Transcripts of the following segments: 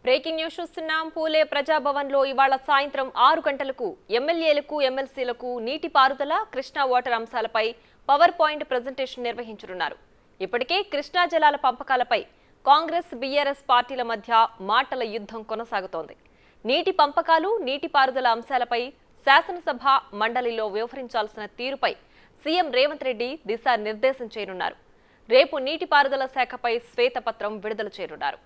Breaking news చూస్తున్నాం. పూలే ప్రజాభవన్లో ఇవాళ సాయంత్రం 6 గంటలకు ఎమ్మెల్యేలకు ఎమ్మెల్సీలకు నీటిపారుదల కృష్ణా వాటర్ అంశాలపై పవర్ పాయింట్ ప్రెజెంటేషన్ నిర్వహించనున్నారు. ఇప్పటికే కృష్ణా జలాల పంపకాలపై కాంగ్రెస్ బీఆర్ఎస్ పార్టీల మధ్య మాటల యుద్ధం కొనసాగుతోంది. నీటి పంపకాలు నీటిపారుదల అంశాలపై శాసనసభ మండలిలో వ్యవహరించాల్సిన తీరుపై సీఎం రేవంత్ రెడ్డి దిశానిర్దేశం చేయనున్నారు. రేపు నీటిపారుదల శాఖపై శ్వేతపత్రం విడుదల చేయనున్నారు.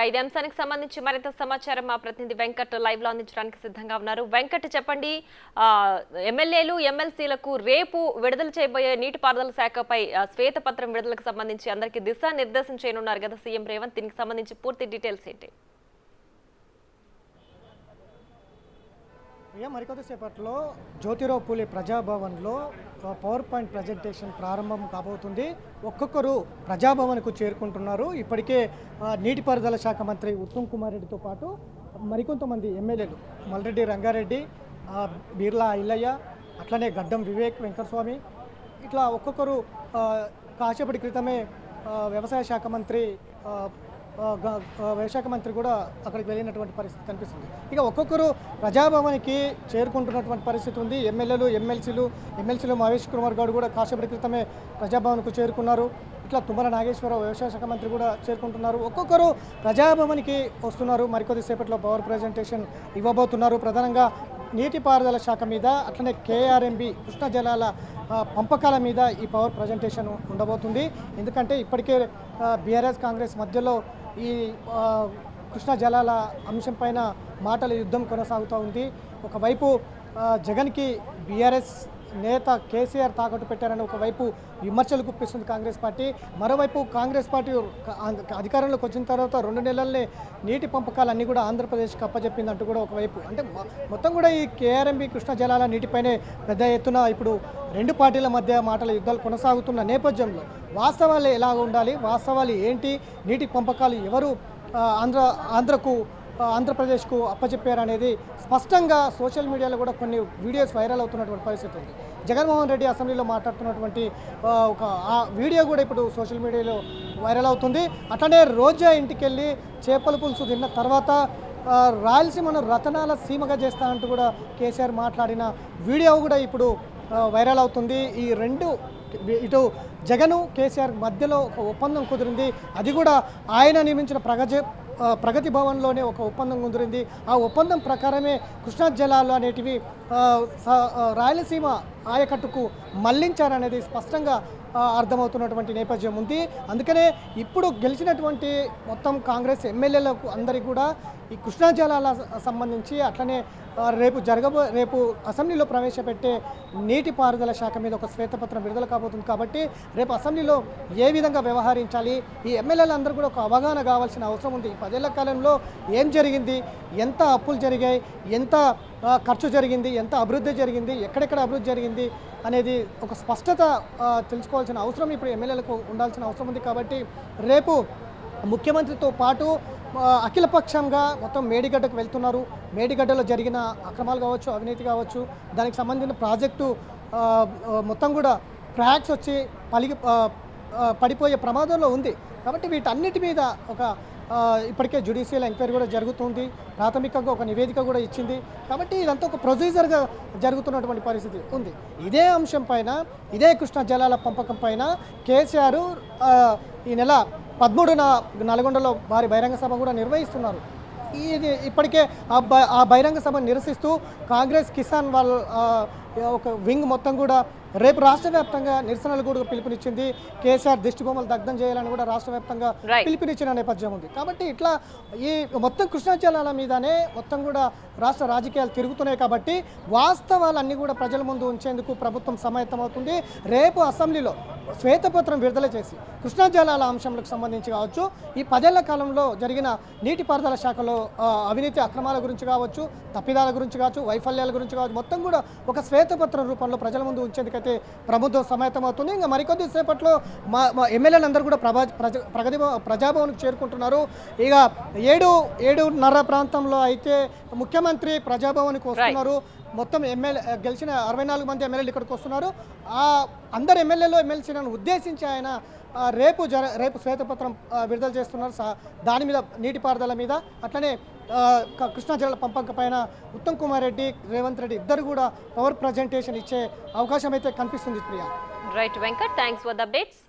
ఇదే అంశానికి సంబంధించి మరింత సమాచారం మా ప్రతినిధి వెంకట్ లైవ్ లో అందించడానికి సిద్ధంగా ఉన్నారు. వెంకట్, చెప్పండి, ఎమ్మెల్యేలు ఎమ్మెల్సీలకు రేపు విడుదల చేయబోయే నీటిపారుదల శాఖపై శ్వేతపత్రం విడుదలకు సంబంధించి అందరికీ దిశానిర్దేశం చేయనున్నారు కదా సీఎం రేవంత్. దీనికి సంబంధించి పూర్తి డీటెయిల్స్ ఏంటి? మరికొద్దిసేపట్లో Jyotirao Phule ప్రజాభవన్లో power point presentation ప్రారంభం కాబోతుంది. ఒక్కొక్కరు ప్రజాభవన్కు చేరుకుంటున్నారు. ఇప్పటికే నీటిపారుదల శాఖ మంత్రి ఉత్తమ్ కుమార్ రెడ్డితో పాటు మరికొంతమంది ఎమ్మెల్యేలు మల్రెడ్డి రంగారెడ్డి, బీర్లా ఐలయ్య, అట్లనే గడ్డం వివేక్ వెంకటస్వామి, ఇట్లా ఒక్కొక్కరు కాసేపటి క్రితమే వ్యవసాయ శాఖ మంత్రి కూడా అక్కడికి వెళ్ళినటువంటి పరిస్థితి కనిపిస్తుంది. ఇక ఒక్కొక్కరు ప్రజాభవన్కి చేరుకుంటున్నటువంటి పరిస్థితి ఉంది. ఎమ్మెల్సీలు మహేష్ కుమార్ గౌడ్ కూడా కాసేపటి క్రితమే ప్రజాభవన్కు చేరుకున్నారు. ఇట్లా తుమ్మల నాగేశ్వరరావు వ్యవసాయ శాఖ మంత్రి కూడా చేరుకుంటున్నారు. ఒక్కొక్కరు ప్రజాభవన్కి వస్తున్నారు. మరికొద్దిసేపట్లో పవర్ ప్రజెంటేషన్ ఇవ్వబోతున్నారు. ప్రధానంగా నీటిపారుదల శాఖ మీద, అట్లనే కేఆర్ఎంబి కృష్ణా జలాల పంపకాల మీద ఈ పవర్ ప్రజెంటేషన్ ఉండబోతుంది. ఎందుకంటే ఇప్పటికే బీఆర్ఎస్ కాంగ్రెస్ మధ్యలో ఈ కృష్ణా జలాల అంశం పైన మాటల యుద్ధం కొనసాగుతూ ఉంది. ఒకవైపు జగన్కి బీఆర్ఎస్ నేత కేసీఆర్ తాకట్టు పెట్టారని ఒకవైపు విమర్శలు గుప్పిస్తుంది కాంగ్రెస్ పార్టీ. మరోవైపు కాంగ్రెస్ పార్టీ అధికారంలోకి వచ్చిన తర్వాత 2 నెలలనే నీటి పంపకాలన్నీ కూడా ఆంధ్రప్రదేశ్కి అప్పచెప్పిందంటూ కూడా ఒకవైపు, అంటే మొత్తం కూడా ఈ కేఆర్ఎంబి కృష్ణా జలాల నీటిపైనే పెద్ద ఎత్తున ఇప్పుడు 2 పార్టీల మధ్య మాటల యుద్ధాలు కొనసాగుతున్న నేపథ్యంలో వాస్తవాలు ఎలా ఉండాలి, వాస్తవాలు ఏంటి, నీటి పంపకాలు ఎవరు ఆంధ్రప్రదేశ్కు అప్పచెప్పారనేది స్పష్టంగా సోషల్ మీడియాలో కూడా కొన్ని వీడియోస్ వైరల్ అవుతున్నటువంటి పరిస్థితి ఉంది. జగన్మోహన్ రెడ్డి అసెంబ్లీలో మాట్లాడుతున్నటువంటి ఒక వీడియో కూడా ఇప్పుడు సోషల్ మీడియాలో వైరల్ అవుతుంది. అట్లనే రోజా ఇంటికి వెళ్ళి చేపల పులుసు తిన్న తర్వాత రాయలసీమను రతనాల సీమగా చేస్తా అంటూ కూడా కేసీఆర్ మాట్లాడిన వీడియో కూడా ఇప్పుడు వైరల్ అవుతుంది. ఈ రెండు, ఇటు జగన్ కేసీఆర్ మధ్యలో ఒక ఒప్పందం కుదిరింది. అది కూడా ఆయన నియమించిన ప్రగతి భవన్లోనే ఒక ఒప్పందం కుదిరింది. ఆ ఒప్పందం ప్రకారమే కృష్ణా జలాలు అనేటివి రాయలసీమ ఆయకట్టుకు మళ్లించారనేది స్పష్టంగా అర్థమవుతున్నటువంటి నేపథ్యం ఉంది. అందుకనే ఇప్పుడు గెలిచినటువంటి మొత్తం కాంగ్రెస్ ఎమ్మెల్యేలకు అందరికీ కూడా ఈ కృష్ణా జలాల సంబంధించి, అట్లనే రేపు అసెంబ్లీలో ప్రవేశపెట్టే నీటిపారుదల శాఖ మీద ఒక శ్వేతపత్రం విడుదల కాబోతుంది. కాబట్టి రేపు అసెంబ్లీలో ఏ విధంగా వ్యవహరించాలి, ఈ ఎమ్మెల్యేలందరూ కూడా ఒక అవగాహన కావాల్సిన అవసరం ఉంది. 10 ఏళ్ల కాలంలో ఏం జరిగింది, ఎంత అప్పులు జరిగాయి, ఎంత ఖర్చు జరిగింది, ఎంత అభివృద్ధి జరిగింది, ఎక్కడెక్కడ అభివృద్ధి జరిగింది అనేది ఒక స్పష్టత తెలుసుకోవాల్సిన అవసరం ఇప్పుడు ఎమ్మెల్యేలకు ఉండాల్సిన అవసరం ఉంది. కాబట్టి రేపు ముఖ్యమంత్రితో పాటు అఖిలపక్షంగా మొత్తం మేడిగడ్డకు వెళ్తున్నారు. మేడిగడ్డలో జరిగిన అక్రమాలు కావచ్చు, అవినీతి కావచ్చు, దానికి సంబంధించిన ప్రాజెక్టు మొత్తం కూడా క్రాక్స్ వచ్చి పడిపోయే ప్రమాదంలో ఉంది. కాబట్టి వీటన్నిటి మీద ఇప్పటికే జ్యుడిషియల్ ఎంక్వైరీ కూడా జరుగుతుంది. ప్రాథమికంగా ఒక నివేదిక కూడా ఇచ్చింది. కాబట్టి ఇదంతా ఒక ప్రొసీజర్గా జరుగుతున్నటువంటి పరిస్థితి ఉంది. ఇదే అంశం పైన, ఇదే కృష్ణా జలాల పంపకం పైన కేసీఆర్ ఈ నెల 13న నల్గొండలో భారీ బహిరంగ సభ కూడా నిర్వహిస్తున్నారు. ఇది ఇప్పటికే ఆ బహిరంగ సభను నిరసిస్తూ కాంగ్రెస్ కిసాన్ ఒక వింగ్ మొత్తం కూడా రేపు రాష్ట్ర వ్యాప్తంగా నిరసనలు కూడా పిలుపునిచ్చింది. కేసీఆర్ దిష్టిబొమ్మలు దగ్ధం చేయాలని కూడా రాష్ట్ర వ్యాప్తంగా పిలుపునిచ్చిన నేపథ్యం ఉంది. కాబట్టి ఇట్లా ఈ మొత్తం కృష్ణా జలాల మీదనే మొత్తం కూడా రాష్ట్ర రాజకీయాలు తిరుగుతున్నాయి. కాబట్టి వాస్తవాలన్నీ కూడా ప్రజల ముందు ఉంచేందుకు ప్రభుత్వం సమాయత్తమవుతుంది. రేపు అసెంబ్లీలో శ్వేతపత్రం విడుదల చేసి కృష్ణా జలాల అంశాలకు సంబంధించి కావచ్చు, ఈ 10 ఏళ్ల కాలంలో జరిగిన నీటిపారుదల శాఖలో అవినీతి అక్రమాల గురించి కావచ్చు, తప్పిదాల గురించి కావచ్చు, వైఫల్యాల గురించి కావచ్చు, మొత్తం కూడా ఒక శ్వేతపత్రం రూపంలో ప్రజల ముందు ఉంచేందుకైతే ప్రభుత్వం సమాయత్తమవుతుంది. ఇంకా మరికొద్ది సేపట్లో మా ఎమ్మెల్యేలందరూ కూడా ప్రజాభవన్కు చేరుకుంటున్నారు. ఇక 7:30 ప్రాంతంలో అయితే ముఖ్యమంత్రి ప్రజాభవన్కి వస్తున్నారు. మొత్తం గెలిచిన 64 మంది ఎమ్మెల్యేలు ఇక్కడికి వస్తున్నారు. ఆ అందరు ఎమ్మెల్యేలు ఎమ్మెల్సీలను ఉద్దేశించి ఆయన రేపు శ్వేతపత్రం విడుదల చేస్తున్నారు. దాని మీద నీటిపారుదల మీద, అట్లనే కృష్ణా జిల్లా పంపక పైన ఉత్తమ్ కుమార్ రెడ్డి, రేవంత్ రెడ్డి ఇద్దరు కూడా పవర్ ప్రజెంటేషన్ ఇచ్చే అవకాశం అయితే కనిపిస్తుంది Priya. Right Venkat, thanks for the updates.